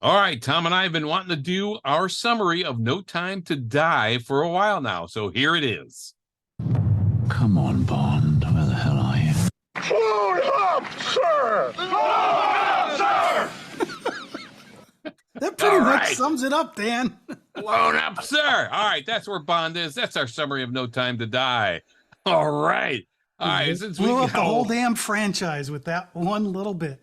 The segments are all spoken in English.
All right, Tom and I have been wanting to do our summary of No Time to Die for a while now, so here it is. Come on, Bond. Where the hell are you? Flown up, sir! Flown up, sir! That pretty All much right. sums it up, Dan. Blown up, sir. All right, that's where Bond is. That's our summary of No Time to Die. All right. All right, since we blew up got the whole damn franchise with that one little bit.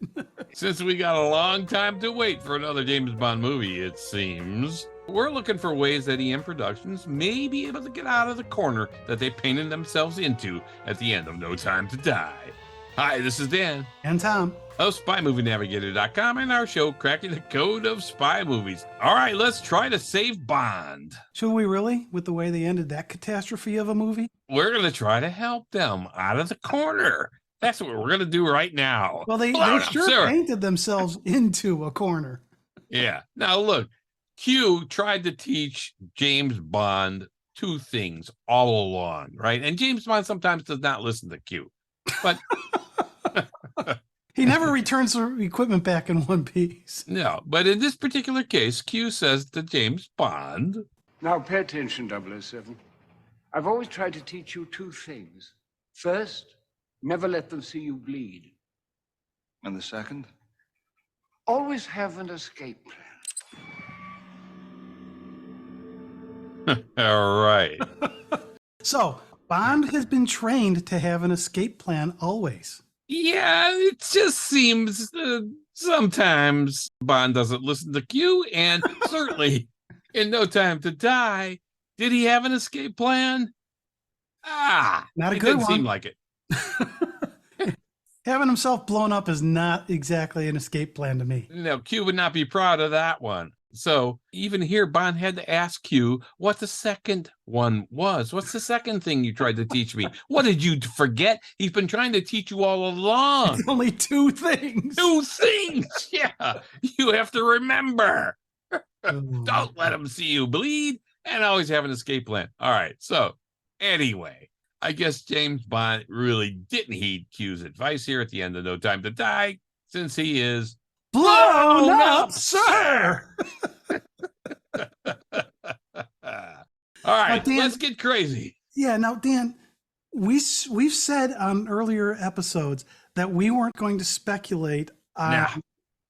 Since we got a long time to wait for another James Bond movie, it seems, we're looking for ways that EON Productions may be able to get out of the corner that they painted themselves into at the end of No Time to Die. Hi, this is Dan. And Tom. Of SpyMovieNavigator.com and our show, Cracking the Code of Spy Movies. All right, let's try to save Bond. Should we really, with the way they ended that catastrophe of a movie? We're going to try to help them out of the corner. That's what we're going to do right now. Well, they sure painted themselves into a corner. Yeah. Now, look, Q tried to teach James Bond two things all along, right? And James Bond sometimes does not listen to Q. But he never returns the equipment back in one piece. No, but in this particular case, Q says to James Bond, now pay attention, 007. I've always tried to teach you two things. First, never let them see you bleed. And the second? Always have an escape plan. all right. So, Bond has been trained to have an escape plan always. Yeah, it just seems sometimes Bond doesn't listen to Q, and certainly in No Time to Die, did he have an escape plan? Not a it good didn't one. seem like it. Having himself blown up is not exactly an escape plan to me. No, Q would not be proud of that one. So even here, Bond had to ask Q what the second one was. What's the second thing you tried to teach me? What did you forget? He's been trying to teach you all along. It's only two things. Two things. Yeah. You have to remember. Don't let him see you bleed and always have an escape plan. All right. So anyway, I guess James Bond really didn't heed Q's advice here at the end of No Time to Die, since he is blown up, sir. All right, Dan, let's get crazy. Yeah, now Dan, we've said on earlier episodes that we weren't going to speculate on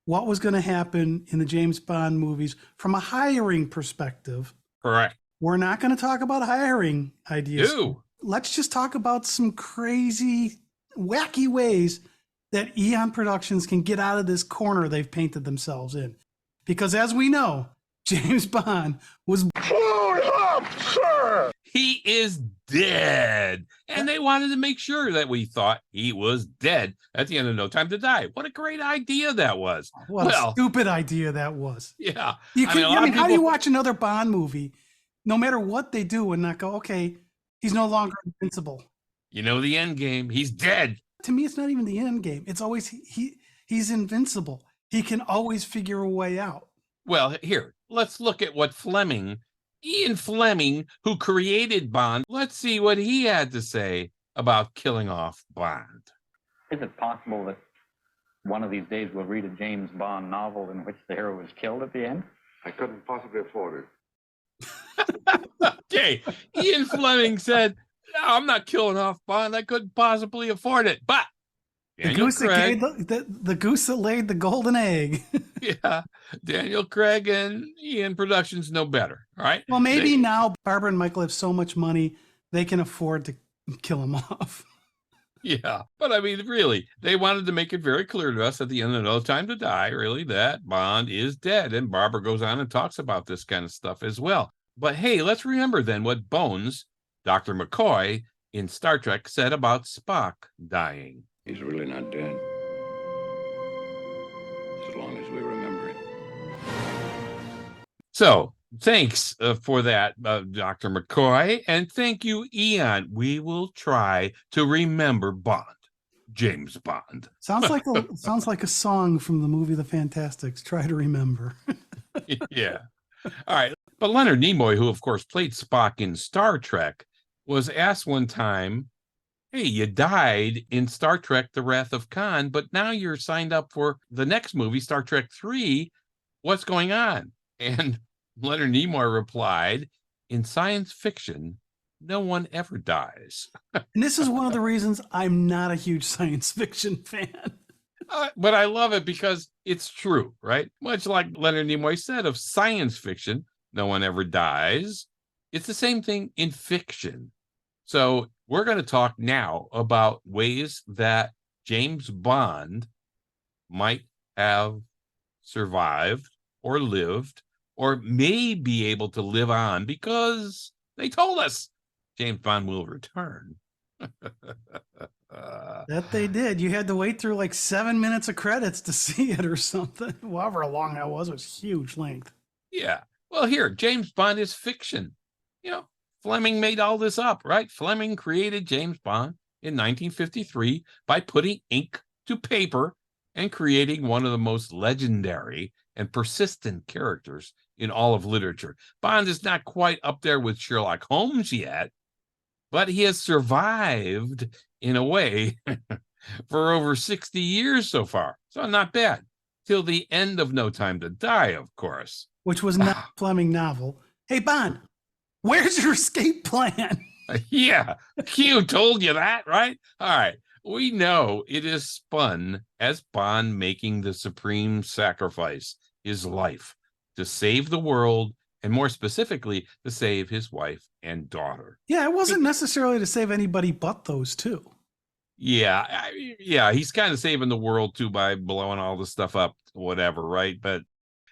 what was going to happen in the James Bond movies from a hiring perspective. Correct. We're not going to talk about hiring ideas. Ew. Let's just talk about some crazy, wacky ways that Eon Productions can get out of this corner they've painted themselves in. Because as we know, James Bond was blown up, sir! He is dead. And they wanted to make sure that we thought he was dead at the end of No Time to Die. What a great idea that was. What a stupid idea that was. Yeah. I mean, how do you watch another Bond movie, no matter what they do, and not go, okay, he's no longer invincible? You know the end game. He's dead. To me, it's not even the end game. It's always he's invincible. He can always figure a way out. Well, here, let's look at what Ian Fleming, who created Bond, let's see what he had to say about killing off Bond. Is it possible that one of these days we'll read a James Bond novel in which the hero is killed at the end? I couldn't possibly afford it. Okay, Ian Fleming said, no, I'm not killing off Bond. I couldn't possibly afford it. But the goose that laid the golden egg. Yeah, Daniel Craig and EON Productions know better. All right. Well, maybe now Barbara and Michael have so much money they can afford to kill him off. Yeah, but I mean, really, they wanted to make it very clear to us at the end of No Time to Die, really, that Bond is dead. And Barbara goes on and talks about this kind of stuff as well. But hey, let's remember then what Bones, Dr. McCoy in Star Trek, said about Spock dying. He's really not dead. As long as we remember it. So thanks for that, Dr. McCoy. And thank you, Eon. We will try to remember Bond. James Bond. Sounds like a song from the movie The Fantastics. Try to remember. Yeah. All right. But Leonard Nimoy, who of course played Spock in Star Trek, was asked one time, hey, you died in Star Trek The Wrath of Khan, but now you're signed up for the next movie, Star Trek 3. What's going on? And Leonard Nimoy replied, in science fiction, no one ever dies. And this is one of the reasons I'm not a huge science fiction fan. But I love it because it's true, right? Much like Leonard Nimoy said of science fiction, no one ever dies. It's the same thing in fiction. So we're going to talk now about ways that James Bond might have survived or lived or may be able to live on because they told us James Bond will return. That they did. You had to wait through like 7 minutes of credits to see it or something. However long that was, it was huge length. Yeah. Well, here, James Bond is fiction. You know, Fleming made all this up, right? Fleming created James Bond in 1953 by putting ink to paper and creating one of the most legendary and persistent characters in all of literature. Bond is not quite up there with Sherlock Holmes yet, but he has survived in a way for over 60 years so far. So not bad. Till the end of No Time to Die, of course. Which was not a Fleming novel. Hey, Bond, where's your escape plan? Yeah, Q told you that, right? All right. We know it is spun as Bond making the supreme sacrifice, his life, to save the world, and more specifically, to save his wife and daughter. Yeah, it wasn't necessarily to save anybody but those two. Yeah, yeah, he's kind of saving the world too by blowing all the stuff up, whatever, right?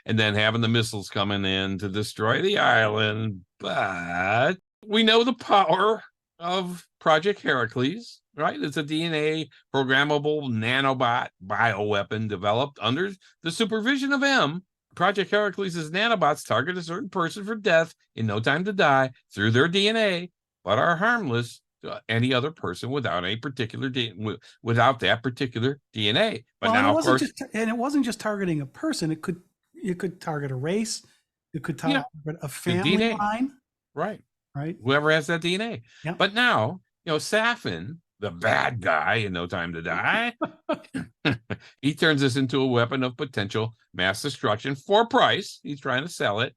And then having the missiles coming in to destroy the island. But we know the power of Project Heracles, right? It's a DNA programmable nanobot bioweapon developed under the supervision of M. Project Heracles' nanobots target a certain person for death in No Time to Die through their DNA, but are harmless to any other person without any particular without that particular DNA. But well, now, of course, it wasn't just targeting a person. It could target a race. It could target a family DNA. line. Right. Right. Whoever has that DNA. Yeah. But now, Safin, the bad guy in No Time to Die, he turns this into a weapon of potential mass destruction for price. He's trying to sell it,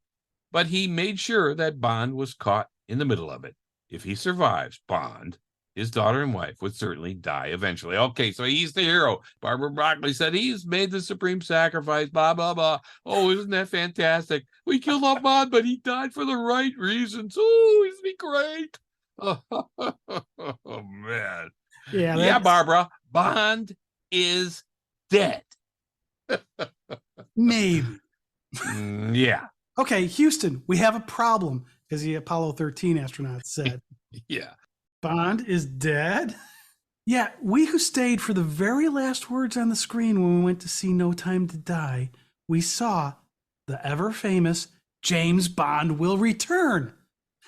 but he made sure that Bond was caught in the middle of it. If he survives, Bond, his daughter and wife would certainly die eventually. Okay, so he's the hero. Barbara Broccoli said he's made the supreme sacrifice, blah, blah, blah. Oh, isn't that fantastic? We killed off Bond, but he died for the right reasons. Oh, isn't he great? Oh, man. Yeah, Barbara, Bond is dead. Maybe. Yeah. Okay, Houston, we have a problem, as the Apollo 13 astronaut said. Yeah. Bond is dead? Yeah, we who stayed for the very last words on the screen when we went to see No Time to Die, we saw the ever famous James Bond will return.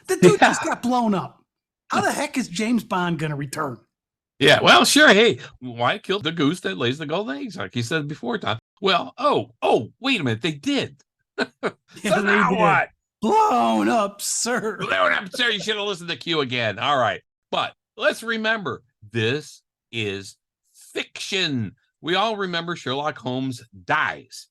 The dude just got blown up. How the heck is James Bond going to return? Yeah, well, sure. Hey, why kill the goose that lays the golden eggs? Like you said before, Tom. Well, wait a minute. They did. So now what? Blown up, sir. Blown up, sir. You should have listened to Q again. All right. But let's remember, this is fiction. We all remember Sherlock Holmes dies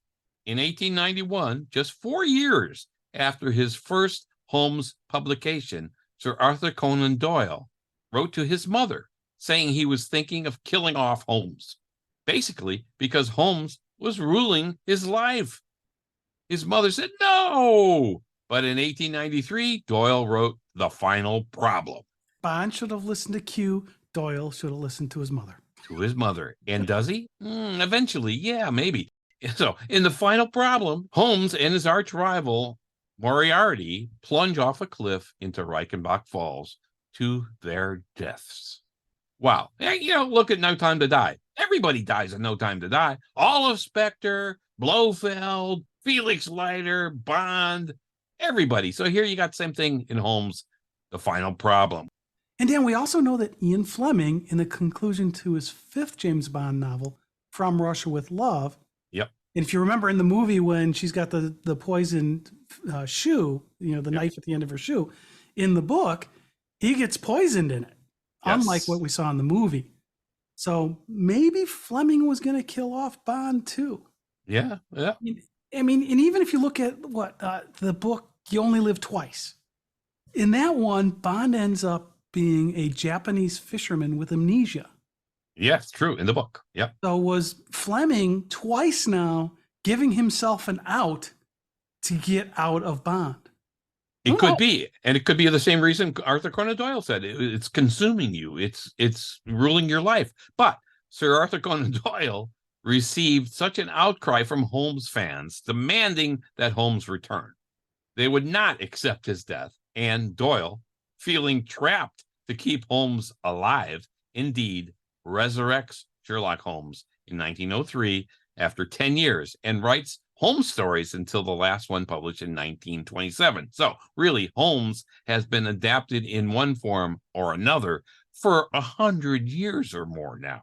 in 1891, just 4 years after his first Holmes publication. Sir Arthur Conan Doyle wrote to his mother saying he was thinking of killing off Holmes, basically because Holmes was ruling his life. His mother said no. But in 1893, Doyle wrote The Final Problem. Bond should have listened to Q. Doyle should have listened to his mother. To his mother. And does he? Eventually, yeah, maybe. So in The Final Problem, Holmes and his arch rival, Moriarty, plunge off a cliff into Reichenbach Falls to their deaths. Wow. Look at No Time to Die. Everybody dies in No Time to Die. All of Spectre, Blofeld, Felix Leiter, Bond, everybody. So here you got the same thing in Holmes, The Final Problem. And Dan, we also know that Ian Fleming, in the conclusion to his 5th James Bond novel, From Russia with Love. Yep. And if you remember in the movie when she's got the poisoned shoe, the knife at the end of her shoe, in the book, he gets poisoned in it, unlike what we saw in the movie. So maybe Fleming was going to kill off Bond too. Yeah. I mean, I mean, and even if you look at the book, You Only Live Twice, in that one, Bond ends up being a Japanese fisherman with amnesia. Yes, true. In the book. Yep. So was Fleming twice now giving himself an out to get out of Bond? It could be, and it could be the same reason Arthur Conan Doyle said it's consuming you. It's ruling your life. But Sir Arthur Conan Doyle received such an outcry from Holmes fans demanding that Holmes return. They would not accept his death, and Doyle, feeling trapped to keep Holmes alive, indeed resurrects Sherlock Holmes in 1903 after 10 years and writes Holmes stories until the last one published in 1927. So really, Holmes has been adapted in one form or another for 100 years or more now.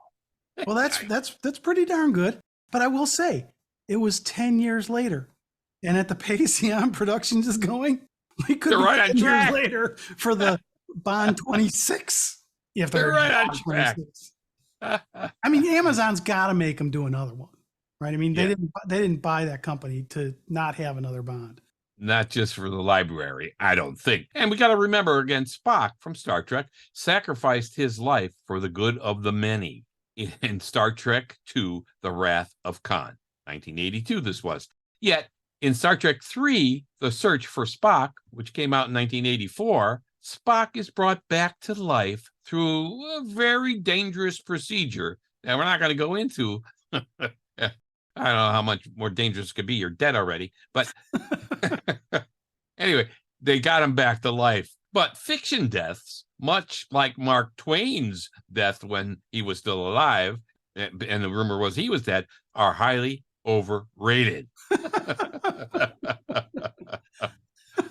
Well, that's pretty darn good. But I will say, it was 10 years later. And at the pace Eon Productions is going, we could be right 10 years later for the Bond 26. If they're right on track. I mean, Amazon's got to make them do another one, right? I mean, they didn't buy that company to not have another Bond. Not just for the library, I don't think. And we got to remember again, Spock from Star Trek sacrificed his life for the good of the many in Star Trek II, The Wrath of Khan, 1982 this was. Yet in Star Trek III, The Search for Spock, which came out in 1984, Spock is brought back to life through a very dangerous procedure that we're not going to go into. I don't know how much more dangerous it could be. You're dead already. But anyway, they got him back to life. But fiction deaths, much like Mark Twain's death when he was still alive, and the rumor was he was dead, are highly overrated.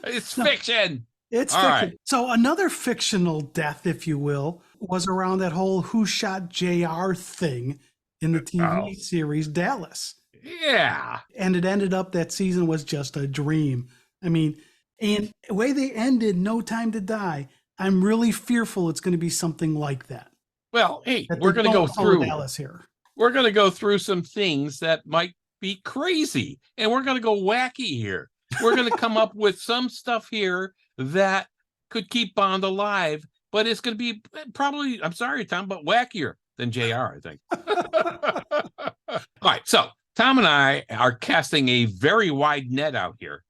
It's fiction. It's all fiction. Right. So another fictional death, if you will, was around that whole Who Shot JR thing in the TV series Dallas. Yeah. And it ended up that season was just a dream. I mean, and the way they ended No Time to Die, I'm really fearful it's going to be something like that. Well, hey, That we're they going to go don't follow through Dallas here. We're going to go through some things that might be crazy, and we're going to go wacky here. We're going to come up with some stuff here that could keep Bond alive, but it's going to be probably, I'm sorry, Tom, but wackier than JR, I think. All right, so Tom and I are casting a very wide net out here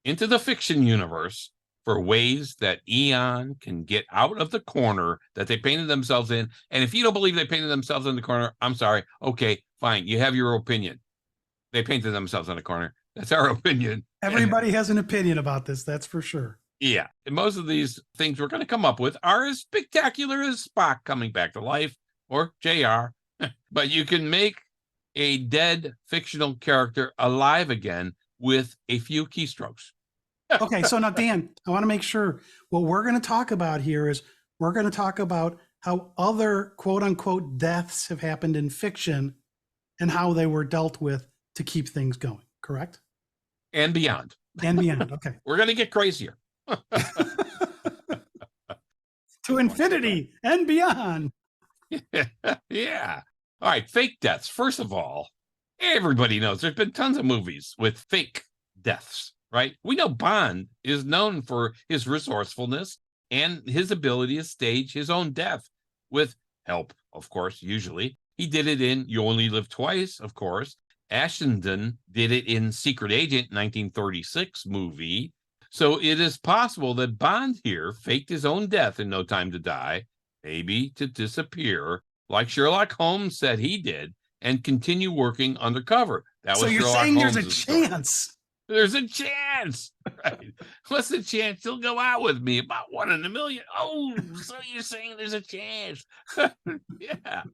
into the fiction universe for ways that Eon can get out of the corner that they painted themselves in. And if you don't believe they painted themselves in the corner, I'm sorry. Okay, fine. You have your opinion. They painted themselves in a corner. That's our opinion. Everybody has an opinion about this, that's for sure. Yeah. And most of these things we're going to come up with are as spectacular as Spock coming back to life or JR. But you can make a dead fictional character alive again with a few keystrokes. Okay, so now, Dan, I want to make sure what we're going to talk about here is we're going to talk about how other quote unquote deaths have happened in fiction and how they were dealt with to keep things going, correct? And beyond. And beyond, okay. We're going to get crazier. To infinity and beyond. Yeah. All right, fake deaths. First of all, everybody knows there's been tons of movies with fake deaths. Right? We know Bond is known for his resourcefulness and his ability to stage his own death with help, of course, usually. He did it in You Only Live Twice, of course. Ashenden did it in Secret Agent 1936 movie. So it is possible that Bond here faked his own death in No Time to Die, maybe to disappear, like Sherlock Holmes said he did, and continue working undercover. That was so you're Sherlock saying there's a Holmes' story. chance. There's a chance, right? What's the chance he'll go out with me? About 1 in a million. Oh, so you're saying there's a chance? Yeah,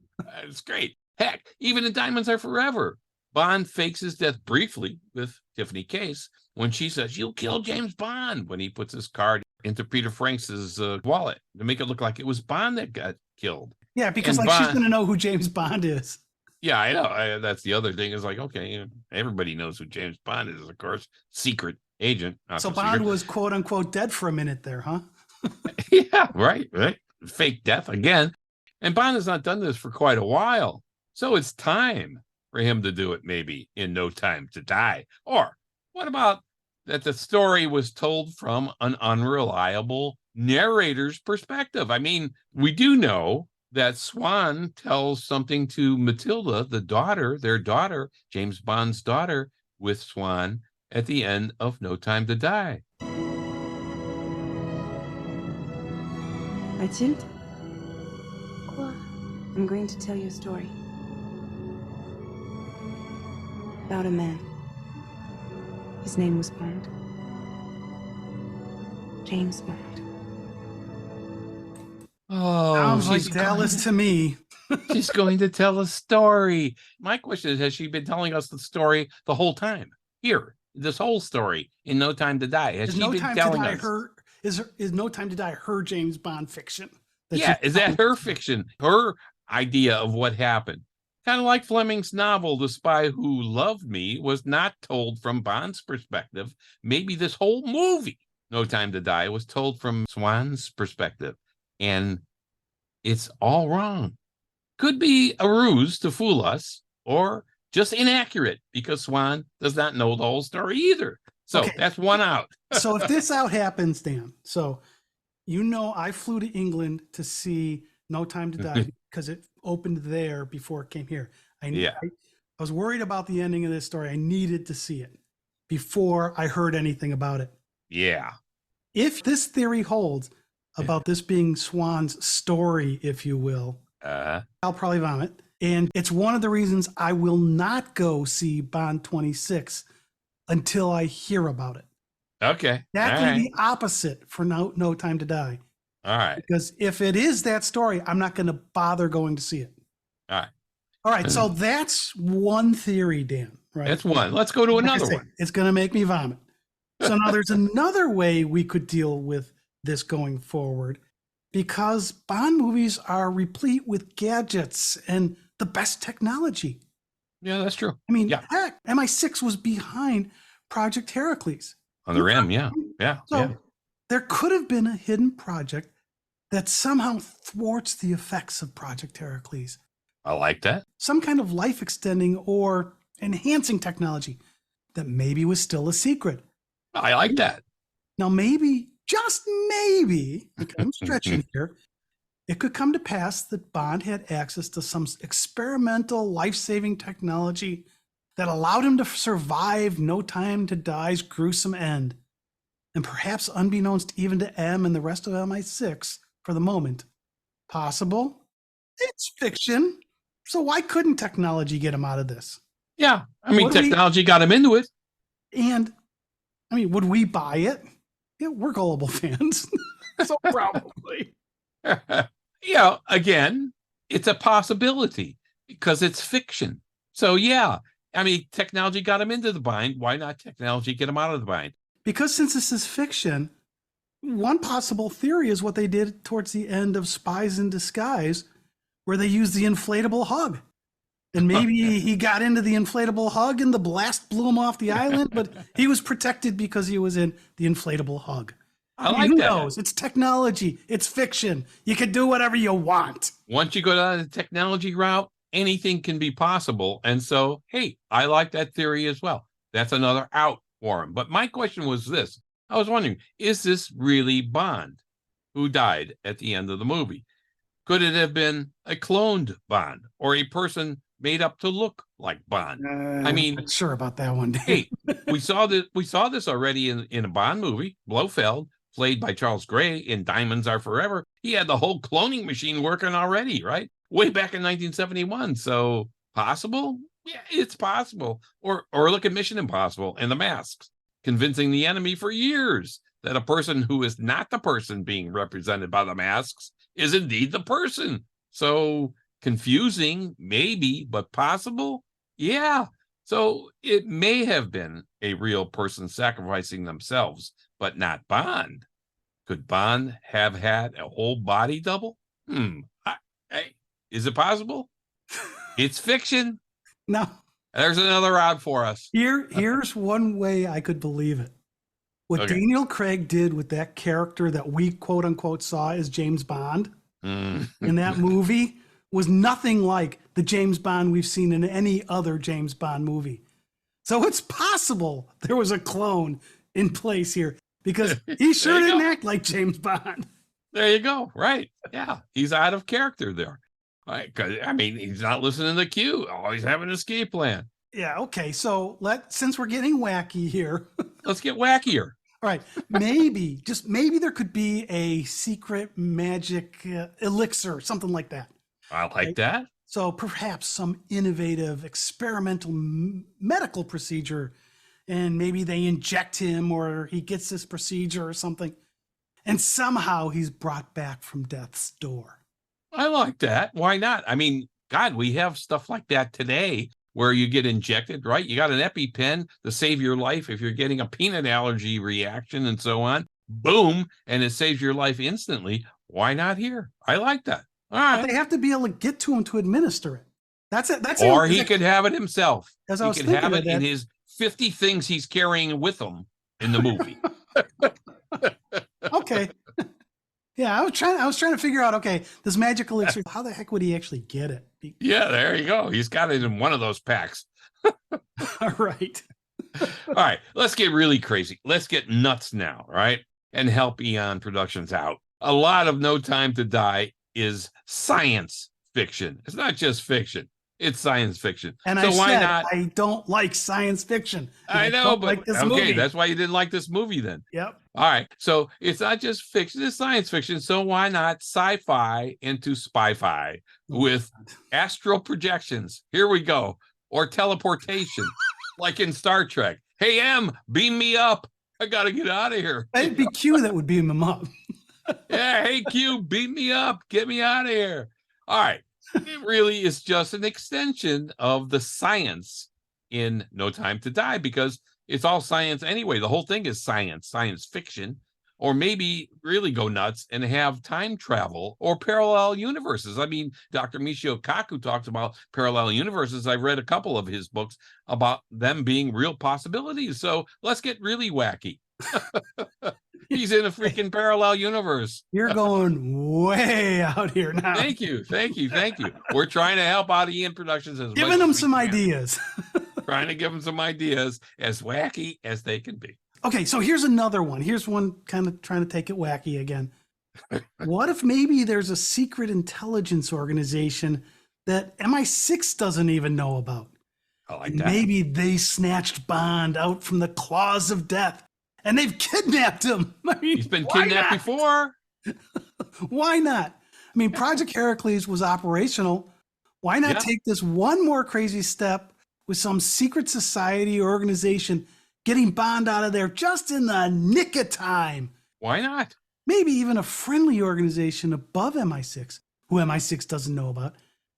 it's great. Heck, even in Diamonds Are Forever, Bond fakes his death briefly with Tiffany Case when she says, "You'll kill James Bond," when he puts his card into Peter Franks' wallet to make it look like it was Bond that got killed. Yeah, because And like she's Bond- going to know who James Bond is. Yeah, I know. That's the other thing is like, okay, everybody knows who James Bond is, of course. Secret agent. So Bond was quote unquote dead for a minute there, huh? Yeah, right. Fake death again. And Bond has not done this for quite a while. So it's time for him to do it maybe in No Time to Die? Or what about that the story was told from an unreliable narrator's perspective? I mean, we do know that Swan tells something to Matilda, the daughter, their daughter, James Bond's daughter, with Swan at the end of No Time to Die. Mathilde? Quoi? I'm going to tell you a story. About a man. His name was Bond. James Bond. Oh, Sounds like she's Dallas to me. she's going to tell a story. My question is, has she been telling us the story the whole time? Here, this whole story in No Time to Die. Has Is she No been Time to telling Die us? is No Time to Die her James Bond fiction? Yeah, is that her fiction, her idea of what happened? Kind of like Fleming's novel, The Spy Who Loved Me, was not told from Bond's perspective. Maybe this whole movie, No Time to Die, was told from Swan's perspective. And it's all wrong. Could be a ruse to fool us, or just inaccurate because Swan does not know the whole story either. So Okay. that's one out. So if this out happens, Dan, so I flew to England to see No Time to Die because it opened there before it came here. I was worried about the ending of this story. I needed to see it before I heard anything about it. Yeah. If this theory holds about this being Swan's story, if you will, I'll probably vomit. And it's one of the reasons I will not go see Bond 26 until I hear about it. Okay. That All can right. be opposite for No Time to Die. All right. Because if it is that story, I'm not going to bother going to see it. All right. All right. So that's one theory, Dan. Right. That's one. Let's go to Like I another say, one. It's going to make me vomit. So now there's another way we could deal with this going forward, because Bond movies are replete with gadgets and the best technology. Yeah, that's true. I mean, Yeah. heck, MI6 was behind Project Heracles. On the rim. Yeah. Yeah. So yeah. there could have been a hidden project that somehow thwarts the effects of Project Heracles. I like that. Some kind of life extending or enhancing technology that maybe was still a secret. I like that. Now, maybe, just maybe, okay, I'm stretching here, it could come to pass that Bond had access to some experimental life-saving technology that allowed him to survive No Time to Die's gruesome end. And perhaps unbeknownst even to M and the rest of MI6 for the moment. Possible? It's fiction. So why couldn't technology get him out of this? Yeah. I mean, What do we- technology got him into it. And, I mean, would we buy it? Yeah, we're gullible fans. So probably. Yeah. Again, it's a possibility because it's fiction. So, yeah. I mean, technology got him into the bind. Why not technology get him out of the bind? Because since this is fiction, one possible theory is what they did towards the end of Spies in Disguise, where they used the inflatable hug. And maybe he got into the inflatable hug and the blast blew him off the island, but he was protected because he was in the inflatable hug. I mean, like who that. knows? It's technology. It's fiction. You can do whatever you want. Once you go down the technology route, anything can be possible. And so, hey, I like that theory as well. That's another out for him. But my question was this. I was wondering, is this really Bond who died at the end of the movie? Could it have been a cloned Bond or a person made up to look like Bond? I mean, I'm not sure about that one day. hey, we saw this already in a Bond movie, Blofeld, played by Charles Gray in Diamonds Are Forever. He had the whole cloning machine working already, right? Way back in 1971. So possible? Yeah, it's possible. Or look at Mission Impossible and The Masks, convincing the enemy for years that a person who is not the person being represented by the masks is indeed the person. So confusing, maybe, but possible? Yeah. So it may have been a real person sacrificing themselves, but not Bond. Could Bond have had a whole body double? Is it possible? It's fiction. No. There's another odd for us. Here's one way I could believe it. What Okay. Daniel Craig did with that character that we quote unquote saw as James Bond in that movie was nothing like the James Bond we've seen in any other James Bond movie. So it's possible there was a clone in place here because he sure didn't act like James Bond. There you go. Right. Yeah. He's out of character there. Right. 'Cause, I mean, he's not listening to Q. Always have an escape plan. Yeah. Okay. So since we're getting wacky here, let's get wackier. All right. Maybe, just maybe there could be a secret magic elixir, something like that. I like that. So perhaps some innovative experimental medical procedure, and maybe they inject him or he gets this procedure or something, and somehow he's brought back from death's door. I like that. Why not? I mean, God, we have stuff like that today where you get injected, right? You got an EpiPen to save your life if you're getting a peanut allergy reaction and so on. Boom, and it saves your life instantly. Why not here? I like that. All right. But they have to be able to get to him to administer it. That's it. That's or he could have it himself. As he I was could thinking have of it that. in his 50 things he's carrying with him in the movie. Okay. Yeah, I was trying to figure out, okay, this magic elixir, how the heck would he actually get it? Yeah, there you go. He's got it in one of those packs. All right. All right, let's get really crazy. Let's get nuts now, right? And help Eon Productions out. A lot of No Time to Die is science fiction. It's not just fiction. It's science fiction. And so why not? I don't like science fiction. I know, but like this okay, movie. That's why you didn't like this movie then. Yep. All right, so it's not just fiction, it's science fiction. So why not sci-fi into spy-fi with astral projections? Here we go. Or teleportation, like in Star Trek. Hey, M, beam me up. I got to get out of here. It'd be Q that would beam him up. Yeah, hey, Q, beam me up. Get me out of here. All right. It really is just an extension of the science in No Time to Die because it's all science anyway. The whole thing is science fiction, or maybe really go nuts and have time travel or parallel universes. I mean, Dr. Michio Kaku talks about parallel universes. I've read a couple of his books about them being real possibilities. So let's get really wacky. He's in a freaking parallel universe. You're going way out here now. Thank you. We're trying to help out EON Productions as giving them some ideas. Trying to give them some ideas as wacky as they can be. Okay, so here's another one. Here's one kind of trying to take it wacky again. What if maybe there's a secret intelligence organization that MI6 doesn't even know about? I like that. Maybe they snatched Bond out from the claws of death and they've kidnapped him. I mean, he's been kidnapped before. Why not? I mean, Project Heracles was operational. Why not take this one more crazy step with some secret society or organization getting Bond out of there just in the nick of time? Why not? Maybe even a friendly organization above MI6, who MI6 doesn't know about.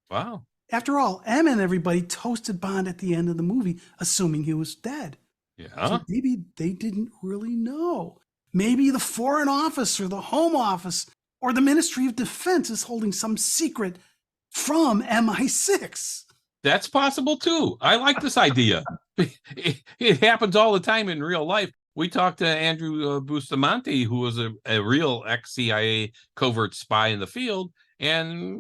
Wow. After all, M and everybody toasted Bond at the end of the movie, assuming he was dead. Yeah. So maybe they didn't really know. Maybe the Foreign Office or the Home Office or the Ministry of Defense is holding some secret from MI6. That's possible too. I like this idea. It happens all the time in real life. We talked to Andrew Bustamante, who was a real ex-CIA covert spy in the field, and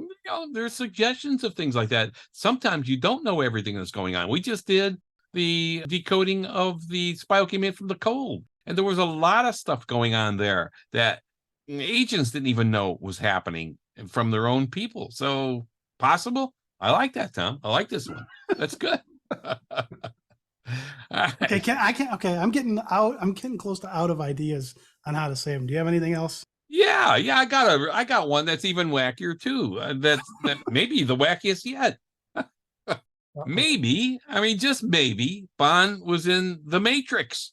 there's suggestions of things like that. Sometimes you don't know everything that's going on. We just did the decoding of the spy who came in from the cold, and there was a lot of stuff going on there that agents didn't even know was happening from their own people. So possible. I like that, Tom. I like this one. That's good. Okay, I'm getting close to out of ideas on how to say them. Do you have anything else? Yeah, I got one that's even wackier too. That maybe the wackiest yet. Maybe, I mean, just maybe, Bond was in The Matrix.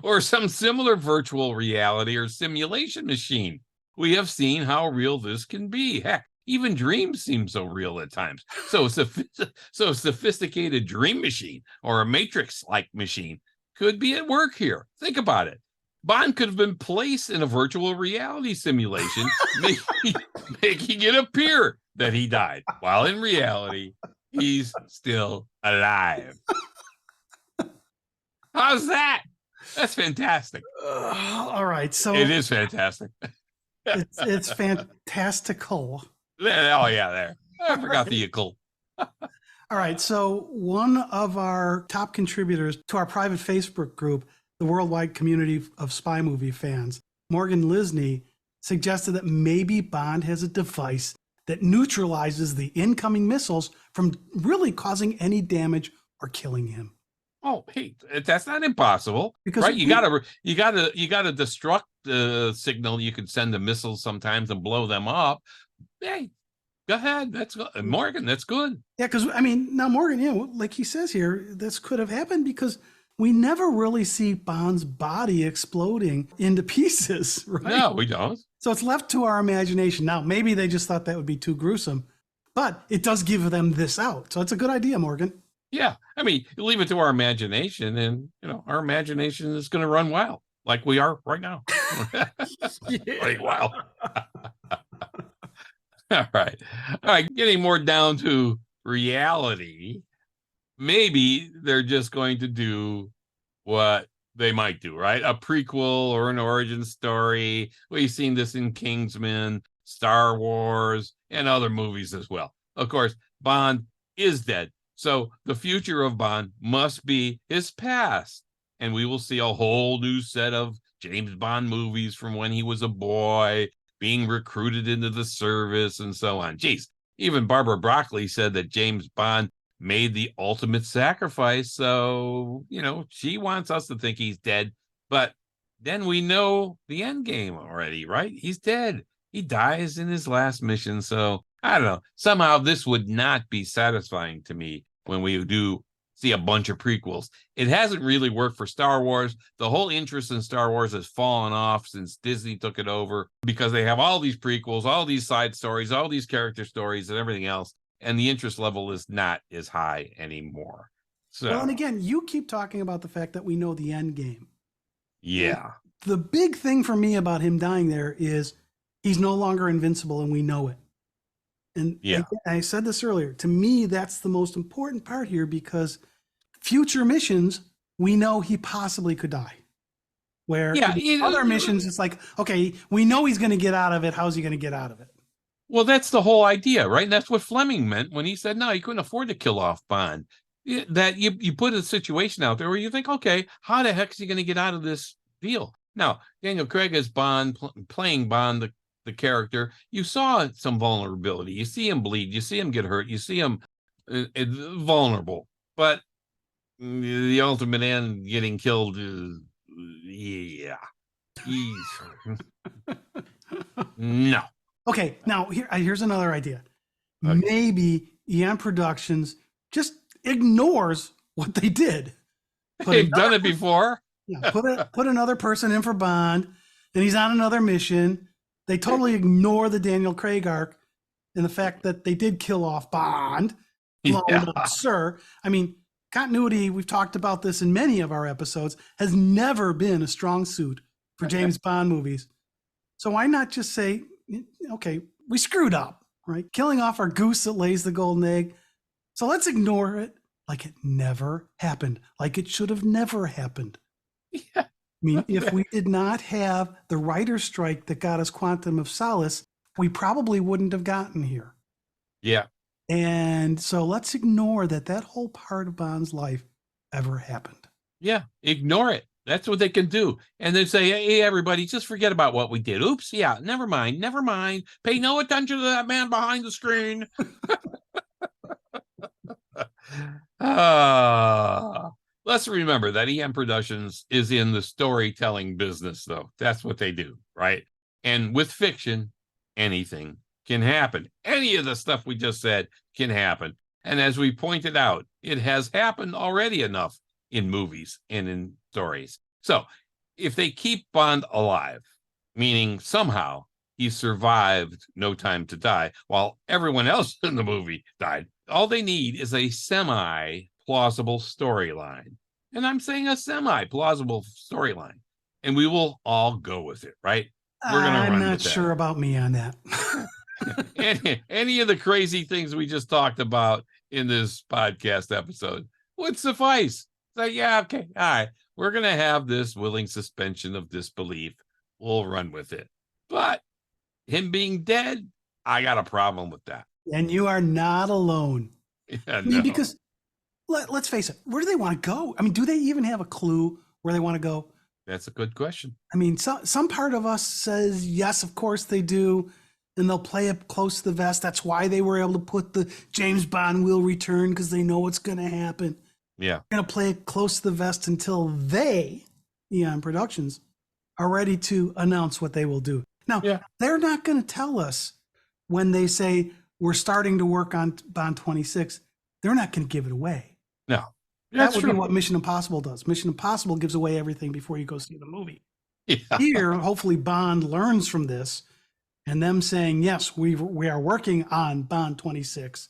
Or some similar virtual reality or simulation machine. We have seen how real this can be. Heck, even dreams seem so real at times. So a sophisticated dream machine or a Matrix-like machine could be at work here. Think about it. Bond could have been placed in a virtual reality simulation, making it appear that he died, while in reality, he's still alive. How's that? That's fantastic. All right, so it is fantastic. It's fantastical. Oh, yeah, there. I forgot the ickle. All right. So one of our top contributors to our private Facebook group, the worldwide community of spy movie fans, Morgan Lisney, suggested that maybe Bond has a device that neutralizes the incoming missiles from really causing any damage or killing him. Oh, hey, that's not impossible, Because right? You gotta destruct the signal. You can send the missiles sometimes and blow them up. Hey, go ahead. That's good. Morgan. That's good. Yeah, because I mean, now Morgan, like he says here, this could have happened because we never really see Bond's body exploding into pieces, right? No, we don't. So it's left to our imagination. Now, maybe they just thought that would be too gruesome, but it does give them this out. So it's a good idea, Morgan. Yeah, I mean, you leave it to our imagination, and our imagination is going to run wild, like we are right now. Running wild. All right. Getting more down to reality. Maybe they're just going to do what they might do, right? A prequel or an origin story. We've seen this in Kingsman, Star Wars, and other movies as well. Of course, Bond is dead. So the future of Bond must be his past. And we will see a whole new set of James Bond movies from when he was a boy, being recruited into the service and so on. Geez, even Barbara Broccoli said that James Bond made the ultimate sacrifice. So, she wants us to think he's dead. But then we know the end game already, right? He's dead. He dies in his last mission. So I don't know. Somehow this would not be satisfying to me when we do see a bunch of prequels. It hasn't really worked for Star Wars. The whole interest in Star Wars has fallen off since Disney took it over because they have all these prequels, all these side stories, all these character stories and everything else. And the interest level is not as high anymore. So, well, and again, you keep talking about the fact that we know the end game. Yeah. And the big thing for me about him dying there is he's no longer invincible and we know it. And yeah, I said this earlier. To me, that's the most important part here because future missions, we know he possibly could die. Where other missions, it's like, okay, we know he's going to get out of it. How's he going to get out of it? Well, that's the whole idea, right? And that's what Fleming meant when he said, no, he couldn't afford to kill off Bond. That you put a situation out there where you think, okay, how the heck is he going to get out of this deal? Now, Daniel Craig as Bond, playing Bond, the character, you saw some vulnerability. You see him bleed. You see him get hurt. You see him vulnerable. But the ultimate end, getting killed, yeah. No. Okay, now here's another idea. Okay. Maybe Eon Productions just ignores what they did. They've done it before. Yeah, put another person in for Bond, and he's on another mission. They totally ignore the Daniel Craig arc and the fact that they did kill off Bond. Sir. I mean, continuity, we've talked about this in many of our episodes, has never been a strong suit for James Bond movies. So why not just say, okay, we screwed up, right? Killing off our goose that lays the golden egg. So let's ignore it like it never happened, like it should have never happened. Yeah. I mean, if we did not have the writer's strike that got us Quantum of Solace, we probably wouldn't have gotten here. Yeah. And so let's ignore that whole part of Bond's life ever happened. Yeah, ignore it. That's what they can do. And then say, hey, everybody, just forget about what we did. Oops, yeah, never mind. Pay no attention to that man behind the screen. Let's remember that EON Productions is in the storytelling business, though. That's what they do, right? And with fiction, anything can happen. Any of the stuff we just said can happen. And as we pointed out, it has happened already enough in movies and in stories. So if they keep Bond alive, meaning somehow he survived No Time to Die while everyone else in the movie died, all they need is a semi-plausible storyline. And I'm saying a semi-plausible storyline. And we will all go with it, right? We're going to run with that. I'm not sure about me on that. Any of the crazy things we just talked about in this podcast episode would suffice. So, yeah, okay, all right. We're going to have this willing suspension of disbelief. We'll run with it. But Him being dead, I got a problem with that. And you are not alone. Yeah, I mean, because let's face it, where do they want to go? I mean, do they even have a clue where they want to go? That's a good question. I mean, some part of us says, yes, of course they do. And they'll play it close to the vest. That's why they were able to put the James Bond will return, because they know what's going to happen. Yeah. They're going to play it close to the vest until they, Eon Productions, are ready to announce what they will do. Now, they're not going to tell us when they say we're starting to work on Bond 26. They're not going to give it away. No. That would be what Mission Impossible does. Mission Impossible gives away everything before you go see the movie. Yeah. Here, hopefully Bond learns from this, and them saying, yes, we are working on Bond 26,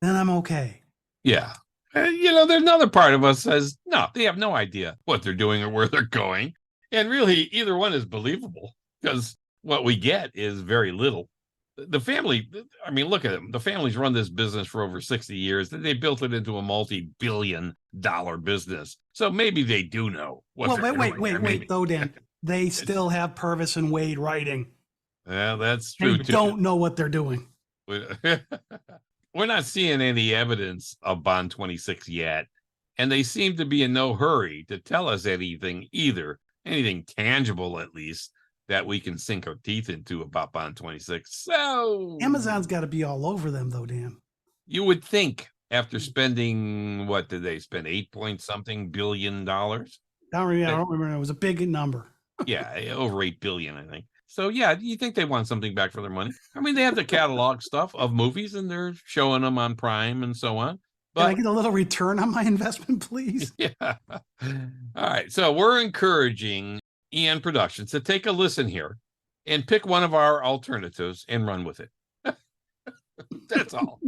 then I'm okay. Yeah. There's another part of us says, no, they have no idea what they're doing or where they're going. And really, either one is believable, because what we get is very little. The family, I mean, look at them. The family's run this business for over 60 years. They built it into a multi-billion-dollar business. So maybe they do know what they're doing. Wait, though, Dan. They still have Purvis and Wade writing. Yeah, that's true, too. They don't know what they're doing. We're not seeing any evidence of Bond 26 yet, and they seem to be in no hurry to tell us anything either, anything tangible at least, that we can sink our teeth into about Bond 26. So Amazon's got to be all over them, though, Dan. You would think, after spending, what did they spend, $8 billion? I don't remember. It was a big number. Yeah, over $8 billion, I think. So, yeah, you think they want something back for their money? I mean, they have the catalog stuff of movies, and they're showing them on Prime and so on. But, can I get a little return on my investment, please? Yeah. All right. So we're encouraging EON Productions to take a listen here and pick one of our alternatives and run with it. That's all.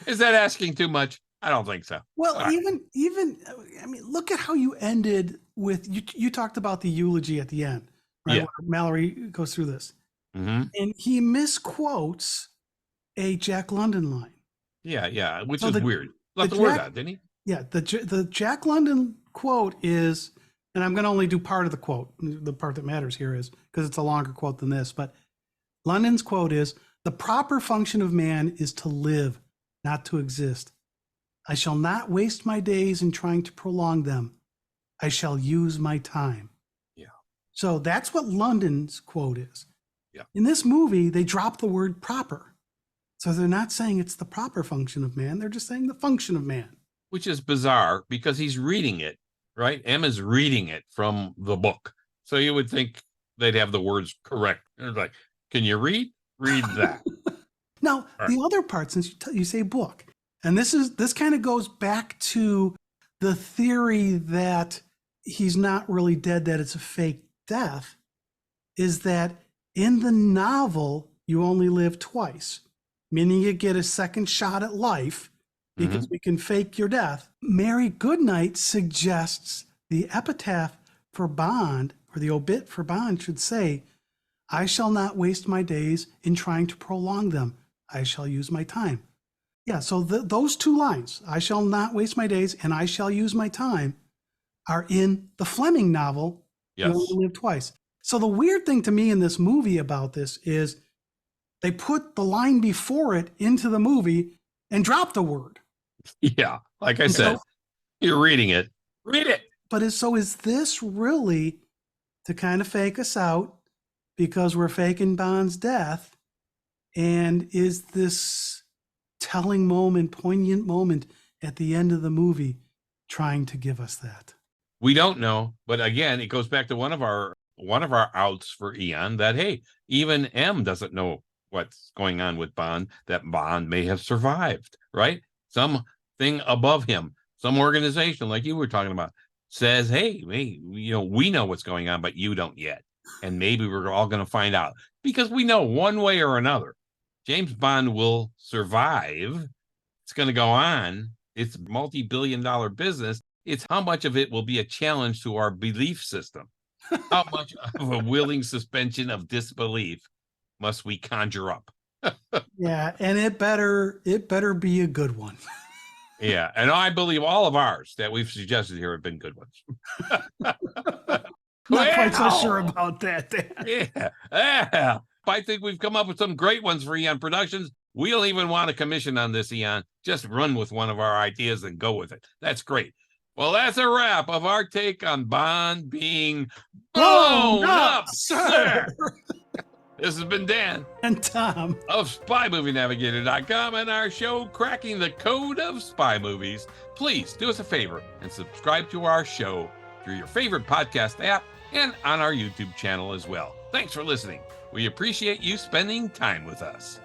Is that asking too much? I don't think so. Well, even I mean, look at how you ended with you talked about the eulogy at the end, right? Yeah. Where Mallory goes through this. Mm-hmm. And he misquotes a Jack London line. Yeah, which is weird. Left the word out, didn't he? Yeah, the Jack London quote is, and I'm going to only do part of the quote. The part that matters here is because it's a longer quote than this, but London's quote is, "The proper function of man is to live, not to exist. I shall not waste my days in trying to prolong them. I shall use my time." Yeah. So that's what London's quote is. Yeah. In this movie, they drop the word proper. So they're not saying it's the proper function of man. They're just saying the function of man. Which is bizarre because he's reading it, right? Emma's reading it from the book. So you would think they'd have the words correct. They're like, can you read? Read that. Now, the other part, since you say book, and this kind of goes back to the theory that he's not really dead, that it's a fake death, is that in the novel, you only live twice, meaning you get a second shot at life because we can fake your death. Mary Goodnight suggests the epitaph for Bond, or the obit for Bond, should say, "I shall not waste my days in trying to prolong them. I shall use my time." Yeah, so those two lines, "I shall not waste my days" and "I shall use my time," are in the Fleming novel, yes. You Only Live Twice. So the weird thing to me in this movie about this is they put the line before it into the movie and drop the word. Yeah, like I said, you're reading it. Read it. But is this really to kind of fake us out because we're faking Bond's death? And is this telling moment, poignant moment at the end of the movie trying to give us that? We don't know. But again, it goes back to one of our outs for Eon that, hey, even M doesn't know what's going on with Bond, that Bond may have survived, right? Something above him, some organization like you were talking about says, hey, we know what's going on, but you don't yet. And maybe we're all going to find out, because we know one way or another, James Bond will survive. It's going to go on. It's multi-billion-dollar business. It's how much of it will be a challenge to our belief system. How much of a willing suspension of disbelief must we conjure up? Yeah, and it better be a good one. Yeah, and I believe all of ours that we've suggested here have been good ones. Not quite so sure about that, Dan. Yeah. I think we've come up with some great ones for Eon Productions. We don't even want a commission on this, Eon. Just run with one of our ideas and go with it. That's great. Well, that's a wrap of our take on Bond being blown up, sir. This has been Dan and Tom of SpyMovieNavigator.com and our show, Cracking the Code of Spy Movies. Please do us a favor and subscribe to our show through your favorite podcast app and on our YouTube channel as well. Thanks for listening. We appreciate you spending time with us.